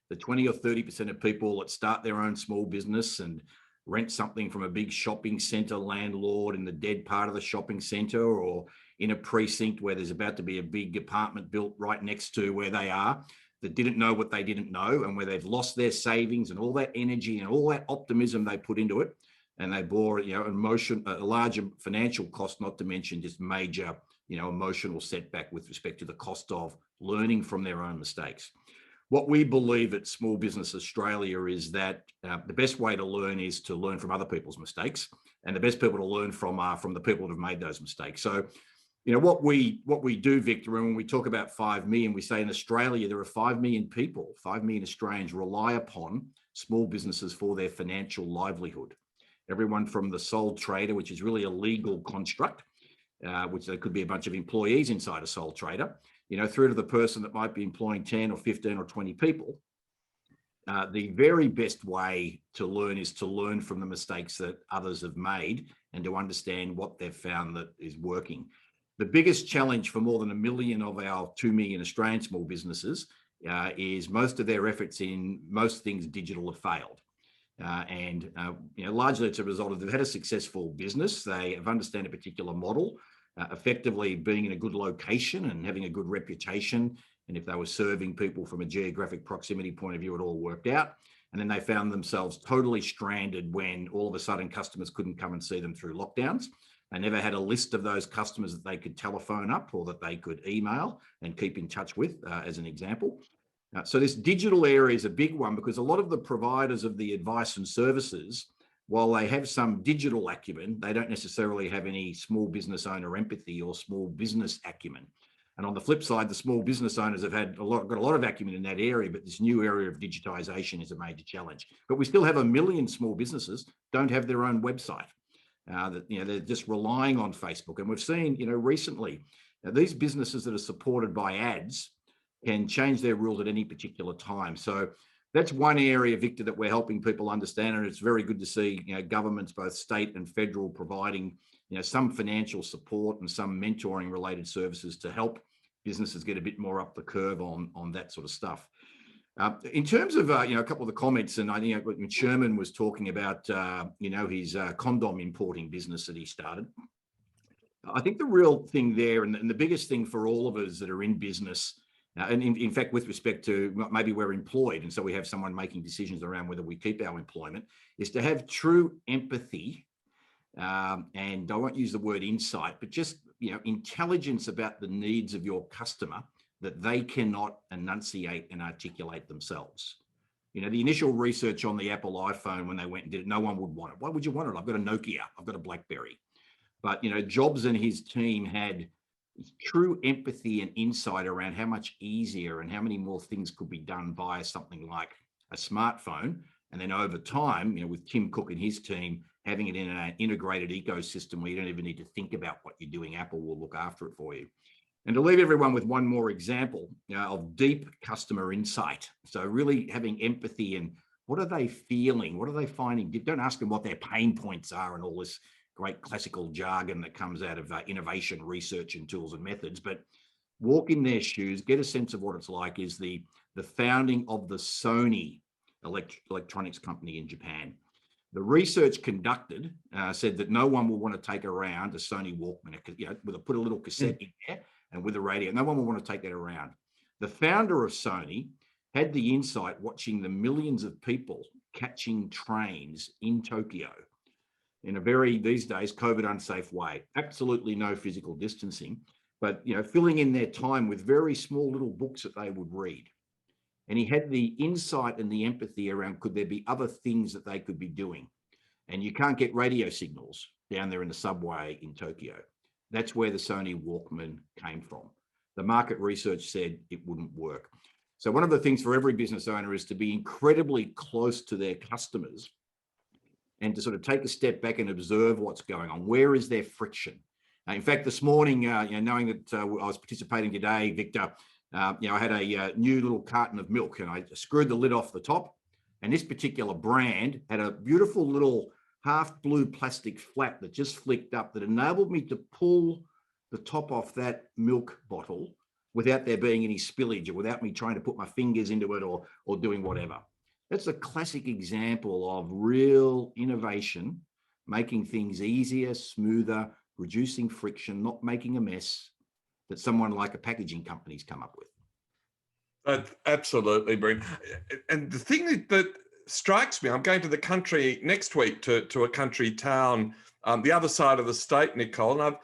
the 20 or 30% of people that start their own small business and rent something from a big shopping centre landlord in the dead part of the shopping centre, or in a precinct where there's about to be a big apartment built right next to where they are, that didn't know what they didn't know, and where they've lost their savings and all that energy and all that optimism they put into it. And they bore, a larger financial cost, not to mention just major, emotional setback with respect to the cost of learning from their own mistakes. What we believe at Small Business Australia is that the best way to learn is to learn from other people's mistakes, and the best people to learn from are from the people that have made those mistakes. So, what we do, Victor, and when we talk about 5 million, we say in Australia there are 5 million people, 5 million Australians rely upon small businesses for their financial livelihood. Everyone from the sole trader, which is really a legal construct, which there could be a bunch of employees inside a sole trader, through to the person that might be employing 10 or 15 or 20 people. The very best way to learn is to learn from the mistakes that others have made and to understand what they've found that is working. The biggest challenge for more than 1 million of our 2 million Australian small businesses is most of their efforts in most things digital have failed. Largely it's a result of they've had a successful business. They have understand a particular model, effectively being in a good location and having a good reputation. And if they were serving people from a geographic proximity point of view, it all worked out. And then they found themselves totally stranded when all of a sudden customers couldn't come and see them through lockdowns. They never had a list of those customers that they could telephone up or that they could email and keep in touch with, as an example. So this digital area is a big one because a lot of the providers of the advice and services, while they have some digital acumen, they don't necessarily have any small business owner empathy or small business acumen. And on the flip side, the small business owners have got a lot of acumen in that area, but this new area of digitization is a major challenge. But we still have 1 million small businesses don't have their own website. They're just relying on Facebook. And we've seen, recently, these businesses that are supported by ads can change their rules at any particular time. So that's one area, Victor, that we're helping people understand. And it's very good to see, governments, both state and federal, providing, some financial support and some mentoring related services to help businesses get a bit more up the curve on that sort of stuff. In terms of, a couple of the comments, and I think when Sherman was talking about, his condom importing business that he started, I think the real thing there, and the biggest thing for all of us that are in business, And in fact, with respect to maybe we're employed, and so we have someone making decisions around whether we keep our employment, is to have true empathy. And I won't use the word insight, but just, intelligence about the needs of your customer that they cannot enunciate and articulate themselves. The initial research on the Apple iPhone when they went and did it, no one would want it. Why would you want it? I've got a Nokia, I've got a BlackBerry. But, Jobs and his team had true empathy and insight around how much easier and how many more things could be done via something like a smartphone. And then over time, with Tim Cook and his team, having it in an integrated ecosystem where you don't even need to think about what you're doing, Apple will look after it for you. And to leave everyone with one more example of deep customer insight. So really having empathy and what are they feeling? What are they finding? Don't ask them what their pain points are and all this great classical jargon that comes out of innovation research and tools and methods, but walk in their shoes, get a sense of what it's like. Is the founding of the Sony electronics company in Japan. The research conducted said that no one will want to take around a Sony Walkman, put a little cassette in there and with a radio. No one will want to take that around. The founder of Sony had the insight watching the millions of people catching trains in Tokyo in a very, these days, COVID unsafe way. Absolutely no physical distancing, but filling in their time with very small little books that they would read. And he had the insight and the empathy around, could there be other things that they could be doing? And you can't get radio signals down there in the subway in Tokyo. That's where the Sony Walkman came from. The market research said it wouldn't work. So one of the things for every business owner is to be incredibly close to their customers and to sort of take a step back and observe what's going on. Where is there friction? In fact, this morning, knowing that I was participating today, Victor, I had a new little carton of milk and I screwed the lid off the top. And this particular brand had a beautiful little half blue plastic flap that just flicked up that enabled me to pull the top off that milk bottle without there being any spillage or without me trying to put my fingers into it or doing whatever. That's a classic example of real innovation, making things easier, smoother, reducing friction, not making a mess, that someone like a packaging company's come up with. That's absolutely brilliant. And the thing that strikes me, I'm going to the country next week to a country town, the other side of the state, Nicole, and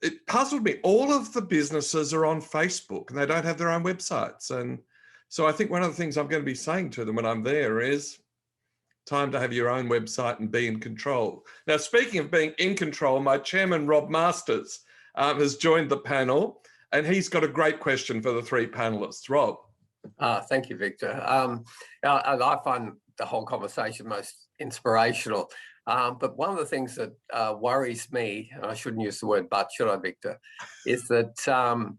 it puzzled me. All of the businesses are on Facebook and they don't have their own websites. And so I think one of the things I'm going to be saying to them when I'm there is time to have your own website and be in control. Now, speaking of being in control, my chairman, Rob Masters, has joined the panel. And he's got a great question for the three panelists. Rob. Thank you, Victor. I find the whole conversation most inspirational. But one of the things that worries me, and I shouldn't use the word but, should I, Victor, is that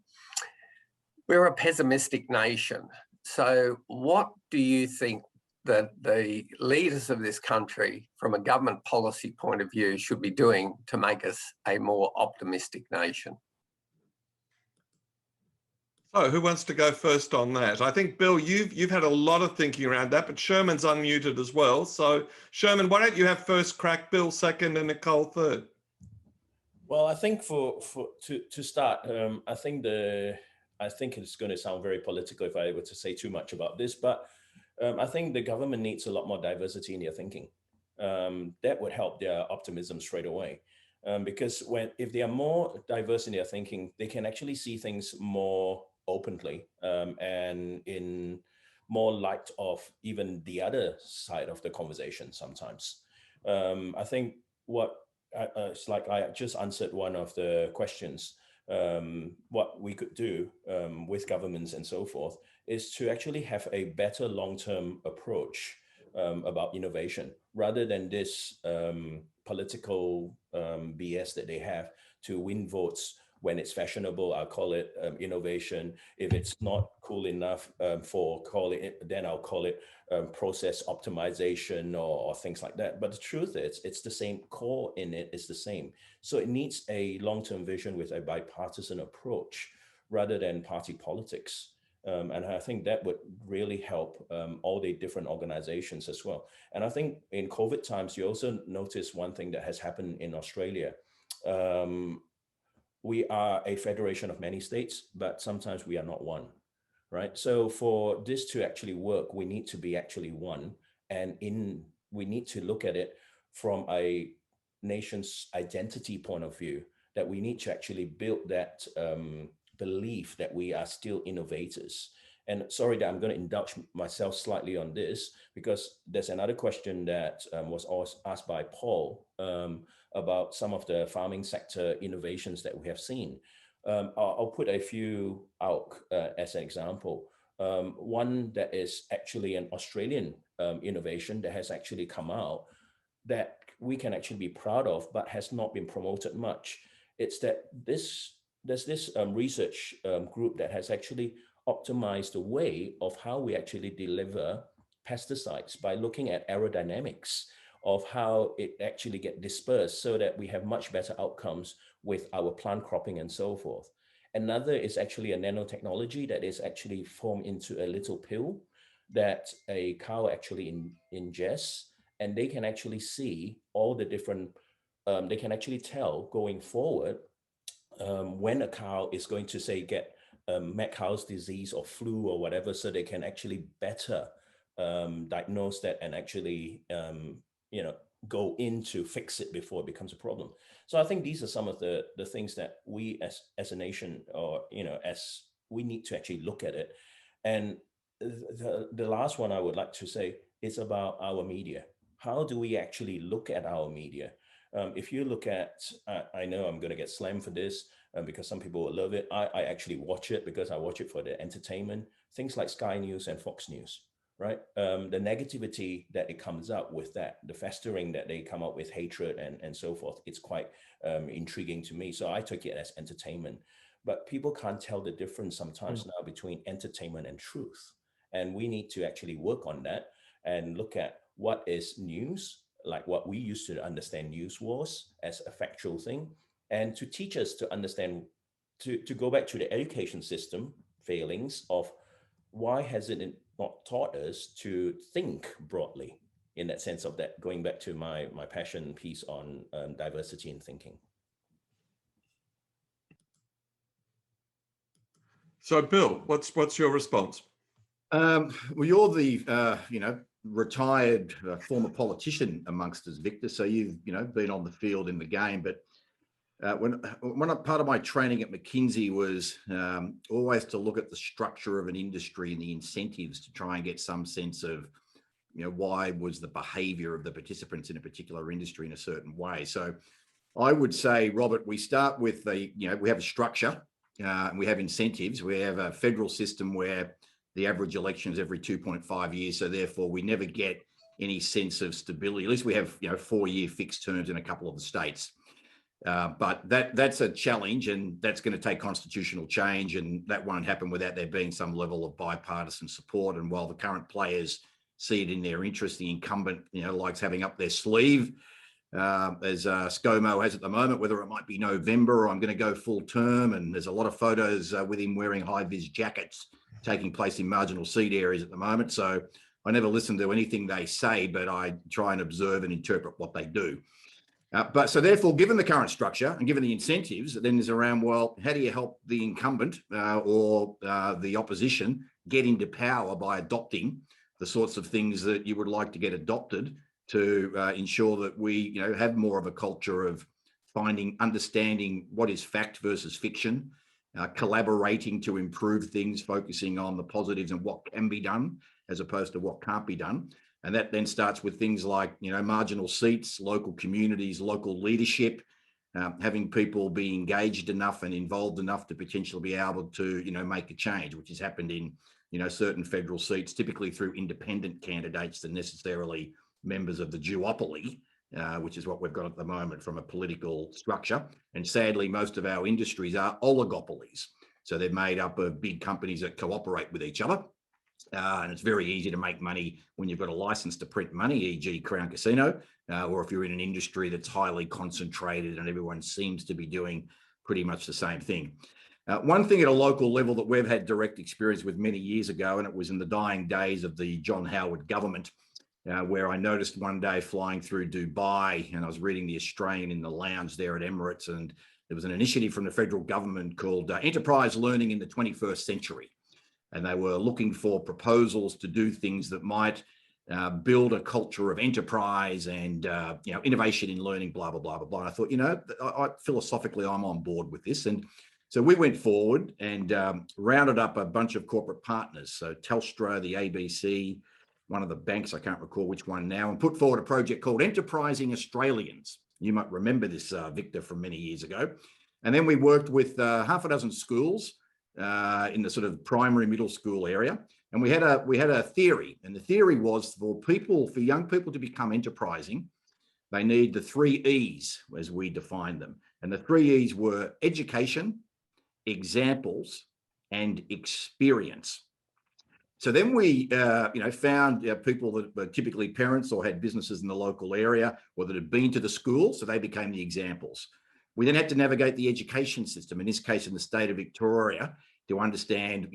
we're a pessimistic nation. So what do you think that the leaders of this country, from a government policy point of view, should be doing to make us a more optimistic nation? So who wants to go first on that? I think, Bill, you've had a lot of thinking around that, but Sherman's unmuted as well. So Sherman, why don't you have first crack, Bill second, and Nicole third? Well, I think to start, I think it's going to sound very political if I were to say too much about this, but I think the government needs a lot more diversity in their thinking. That would help their optimism straight away. Because if they are more diverse in their thinking, they can actually see things more openly and in more light of even the other side of the conversation sometimes. I think it's like I just answered one of the questions, what we could do with governments and so forth is to actually have a better long-term approach about innovation rather than this political BS that they have to win votes when it's fashionable. I'll call it innovation. If it's not cool enough then I'll call it process optimization or things like that. But the truth is, it's the same core in it is the same. So it needs a long-term vision with a bipartisan approach rather than party politics. And I think that would really help all the different organizations as well. And I think in COVID times, you also notice one thing that has happened in Australia. We are a federation of many states, but sometimes we are not one. right? So for this to actually work, we need to be actually one, and we need to look at it from a nation's identity point of view, that we need to actually build that belief that we are still innovators. And sorry that I'm going to indulge myself slightly on this, because there's another question that was asked by Paul about some of the farming sector innovations that we have seen. I'll put a few out as an example. One that is actually an Australian innovation that has actually come out that we can actually be proud of, but has not been promoted much. It's that there's this research group that has actually optimized the way of how we actually deliver pesticides by looking at aerodynamics of how it actually get dispersed, so that we have much better outcomes with our plant cropping and so forth. Another is actually a nanotechnology that is actually formed into a little pill that a cow actually ingests, and they can actually see all the different, they can actually tell going forward when a cow is going to, say, get mad cow's disease or flu or whatever, so they can actually better diagnose that and actually, go in to fix it before it becomes a problem. So I think these are some of the things that we as a nation, or, as we need to actually look at it. And the last one I would like to say is about our media. How do we actually look at our media? If you look at, I know I'm going to get slammed for this because some people will love it. I actually watch it because I watch it for the entertainment. Things like Sky News and Fox News, right? The negativity that it comes up with, that the festering that they come up with, hatred and so forth, it's quite intriguing to me. So I took it as entertainment. But people can't tell the difference sometimes now between entertainment and truth. And we need to actually work on that and look at what is news, like what we used to understand news was as a factual thing, and to teach us to understand, to go back to the education system failings of why has it not taught us to think broadly, in that sense of that, going back to my passion piece on diversity in thinking. So Bill, what's your response? Well, you're the retired former politician amongst us, Victor. So you've been on the field in the game. But when part of my training at McKinsey was always to look at the structure of an industry and the incentives to try and get some sense of why was the behaviour of the participants in a particular industry in a certain way. So I would say, Robert, we start with we have a structure and we have incentives. We have a federal system where the average election is every 2.5 years. So therefore, we never get any sense of stability. At least we have 4-year fixed terms in a couple of the states. But that's a challenge, and that's going to take constitutional change, and that won't happen without there being some level of bipartisan support. And while the current players see it in their interest, the incumbent likes having up their sleeve, as ScoMo has at the moment, whether it might be November or I'm going to go full term. And there's a lot of photos with him wearing high-vis jackets taking place in marginal seat areas at the moment. So I never listen to anything they say, but I try and observe and interpret what they do. But so therefore, given the current structure and given the incentives, then there's around, well, how do you help the incumbent or the opposition get into power by adopting the sorts of things that you would like to get adopted to ensure that we have more of a culture of understanding what is fact versus fiction, collaborating to improve things, focusing on the positives and what can be done as opposed to what can't be done. And that then starts with things like, marginal seats, local communities, local leadership, having people be engaged enough and involved enough to potentially be able to, make a change, which has happened in, certain federal seats, typically through independent candidates than necessarily members of the duopoly, which is what we've got at the moment from a political structure. And sadly, most of our industries are oligopolies. So they're made up of big companies that cooperate with each other. And it's very easy to make money when you've got a license to print money, e.g. Crown Casino, or if you're in an industry that's highly concentrated and everyone seems to be doing pretty much the same thing. One thing at a local level that we've had direct experience with many years ago, and it was in the dying days of the John Howard government, where I noticed one day flying through Dubai, and I was reading The Australian in the lounge there at Emirates, and there was an initiative from the federal government called Enterprise Learning in the 21st Century. and they were looking for proposals to do things that might build a culture of enterprise and innovation in learning, blah, blah, blah, blah, blah. And I thought, philosophically, I'm on board with this. And so we went forward and rounded up a bunch of corporate partners. So Telstra, the ABC, one of the banks, I can't recall which one now, and put forward a project called Enterprising Australians. You might remember this, Victor, from many years ago. And then we worked with half a dozen schools in the sort of primary middle school area. And we had a theory, and the theory was for young people to become enterprising, they need the 3 E's as we define them. And the 3 E's were education, examples, and experience. So then we, found people that were typically parents or had businesses in the local area or that had been to the school, so they became the examples. We then had to navigate the education system, in this case in the state of Victoria, to understand,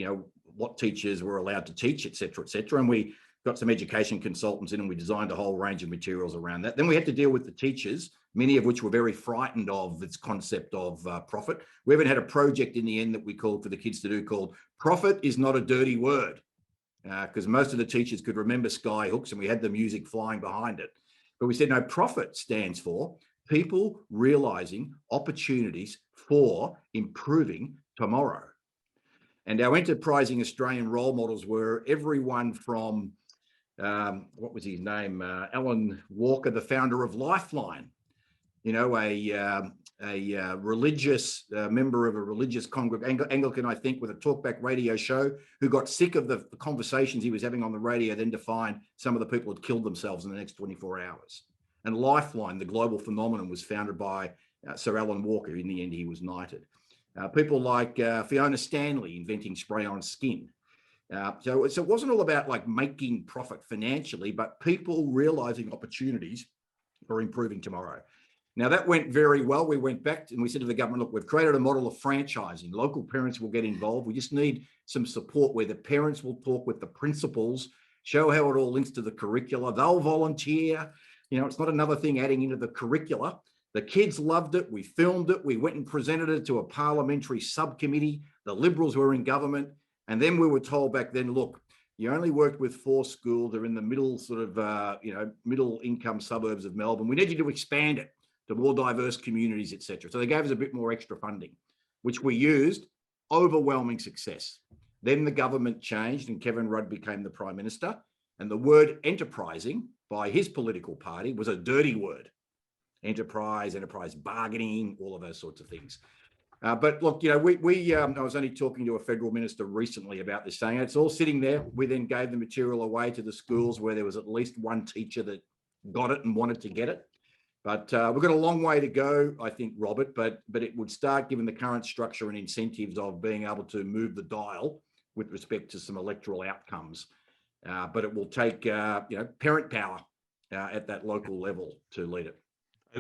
what teachers were allowed to teach, et cetera, and we got some education consultants in and we designed a whole range of materials around that. Then we had to deal with the teachers, many of which were very frightened of this concept of profit. We even had a project in the end that we called for the kids to do called Profit is Not a Dirty Word, because most of the teachers could remember skyhooks and we had the music flying behind it. But we said, no, profit stands for people realizing opportunities for improving tomorrow. And our enterprising Australian role models were everyone from, what was his name? Alan Walker, the founder of Lifeline, a religious member of a religious congregation, Anglican, I think, with a talkback radio show, who got sick of the conversations he was having on the radio, then to find some of the people had killed themselves in the next 24 hours. And Lifeline, the global phenomenon, was founded by Sir Alan Walker. In the end, he was knighted. People like Fiona Stanley inventing spray-on skin. So it wasn't all about like making profit financially, but people realizing opportunities for improving tomorrow. Now that went very well. We went back and we said to the government, look, we've created a model of franchising. Local parents will get involved. We just need some support where the parents will talk with the principals, show how it all links to the curricula. They'll volunteer. It's not another thing adding into the curricula. The kids loved it. We filmed it. We went and presented it to a parliamentary subcommittee. The Liberals were in government. And then we were told back then, look, you only worked with 4 schools. They're in the middle middle income suburbs of Melbourne. We need you to expand it to more diverse communities, et cetera. So they gave us a bit more extra funding, which we used. Overwhelming success. Then the government changed and Kevin Rudd became the Prime Minister. And the word enterprising by his political party was a dirty word. Enterprise bargaining, all of those sorts of things. But look, I was only talking to a federal minister recently about this, saying it's all sitting there. We then gave the material away to the schools where there was at least one teacher that got it and wanted to get it. But we've got a long way to go, I think, Robert, but it would start, given the current structure and incentives of being able to move the dial with respect to some electoral outcomes. But it will take, parent power at that local level to lead it.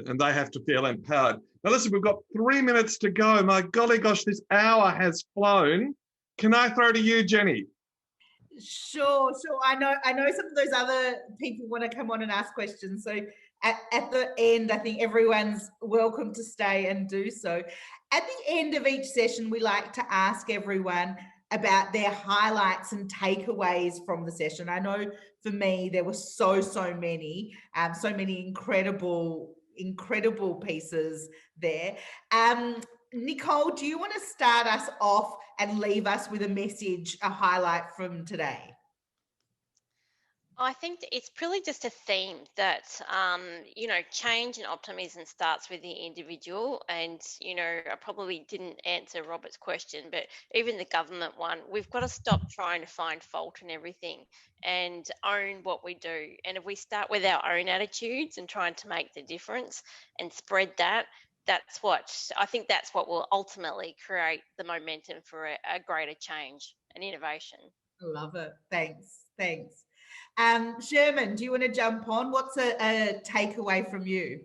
And they have to feel empowered. Now, listen, we've got 3 minutes to go. My golly gosh, this hour has flown. Can I throw to you, Jenny? Sure. I know some of those other people want to come on and ask questions. So at the end, I think everyone's welcome to stay and do so. At the end of each session, we like to ask everyone about their highlights and takeaways from the session. I know for me, there were so many incredible pieces there. Nicole, do you want to start us off and leave us with a message, a highlight from today? I think it's really just a theme that, change and optimism starts with the individual. And, I probably didn't answer Robert's question, but even the government one, we've got to stop trying to find fault in everything and own what we do. And if we start with our own attitudes and trying to make the difference and spread that, that's what will ultimately create the momentum for a greater change and innovation. Love it. Thanks. Sherman, do you want to jump on? What's a takeaway from you?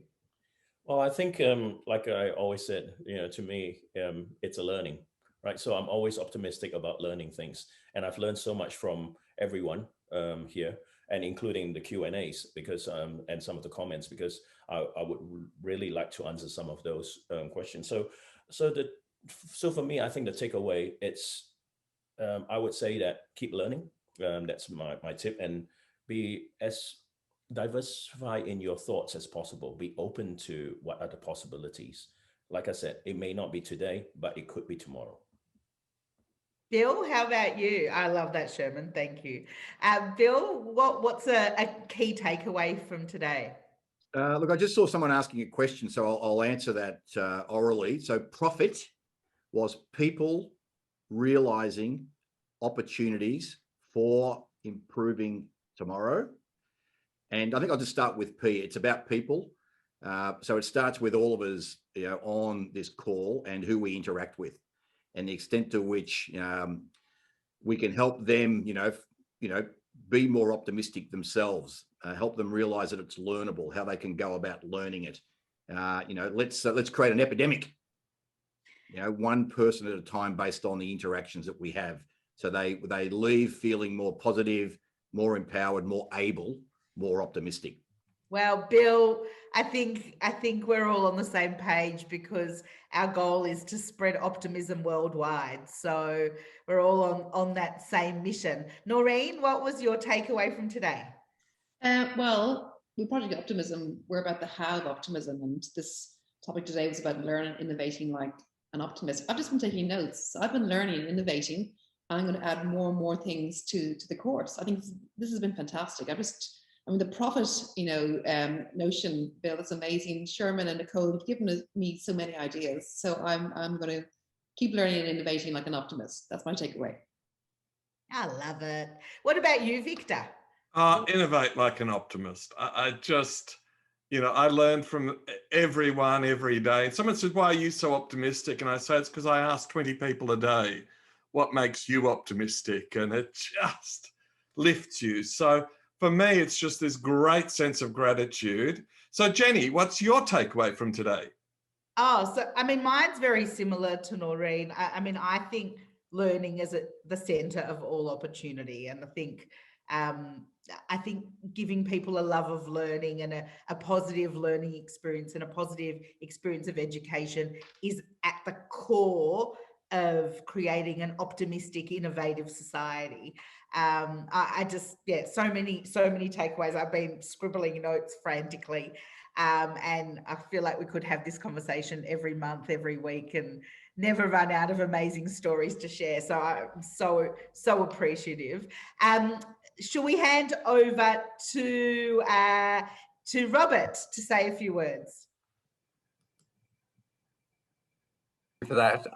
Well, I think, like I always said, to me, it's a learning, right? So I'm always optimistic about learning things. And I've learned so much from everyone here, and including the Q&As because and some of the comments, because I would really like to answer some of those questions. So for me, I think the takeaway, it's I would say that keep learning. That's my tip, and be as diversify in your thoughts as possible. Be open to what are the possibilities. Like I said, it may not be today, but it could be tomorrow. Bill, how about you? I love that, Sherman. Thank you. Bill, what's a key takeaway from today? Look, I just saw someone asking a question, so I'll answer that orally. So profit was people realizing opportunities for improving tomorrow. And I think I'll just start with P. It's about people. So it starts with all of us, on this call and who we interact with, and the extent to which we can help them, be more optimistic themselves. Help them realize that it's learnable, how they can go about learning it. Let's create an epidemic. One person at a time based on the interactions that we have. So they leave feeling more positive, more empowered, more able, more optimistic. Well, Bill, I think we're all on the same page, because our goal is to spread optimism worldwide. So we're all on that same mission. Noirin, what was your takeaway from today? Well, with Project Optimism, we're about the how of optimism, and this topic today was about learning, innovating like an optimist. I've just been taking notes. So I've been learning and innovating. I'm going to add more and more things to the course. I think this has been fantastic. The profit, notion, Bill, is amazing. Sherman and Nicole have given me so many ideas. So I'm going to keep learning and innovating like an optimist. That's my takeaway. I love it. What about you, Victor? Innovate like an optimist. I just, I learn from everyone every day. And someone said, why are you so optimistic? And I say, it's because I ask 20 people a day, what makes you optimistic? And it just lifts you. So for me, it's just this great sense of gratitude. So Jenny, what's your takeaway from today? Mine's very similar to Noirin. I think learning is at the center of all opportunity. And I think giving people a love of learning and a positive learning experience and a positive experience of education is at the core of creating an optimistic, innovative society. So many takeaways. I've been scribbling notes frantically, and I feel like we could have this conversation every month, every week, and never run out of amazing stories to share. So I'm so appreciative. Shall we hand over to Robert to say a few words? For that.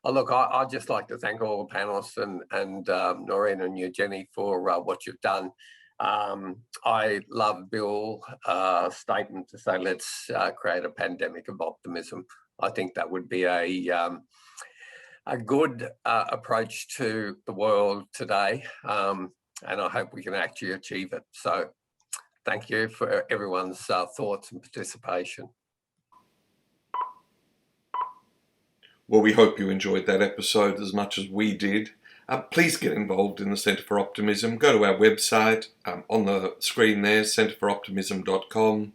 I'd just like to thank all the panelists and Noirin and you, Jenny, for what you've done. I love Bill's statement to say, let's create a pandemic of optimism. I think that would be a good approach to the world today. And I hope we can actually achieve it. So thank you for everyone's thoughts and participation. Well, we hope you enjoyed that episode as much as we did. Please get involved in the Centre for Optimism. Go to our website, on the screen there, centreforoptimism.com.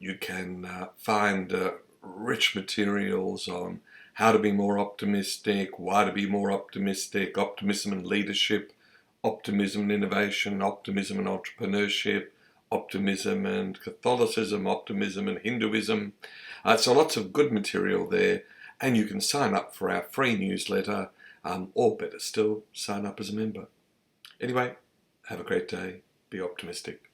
You can find rich materials on how to be more optimistic, why to be more optimistic, optimism and leadership, optimism and innovation, optimism and entrepreneurship, optimism and Catholicism, optimism and Hinduism. So lots of good material there. And you can sign up for our free newsletter, or better still, sign up as a member. Anyway, have a great day. Be optimistic.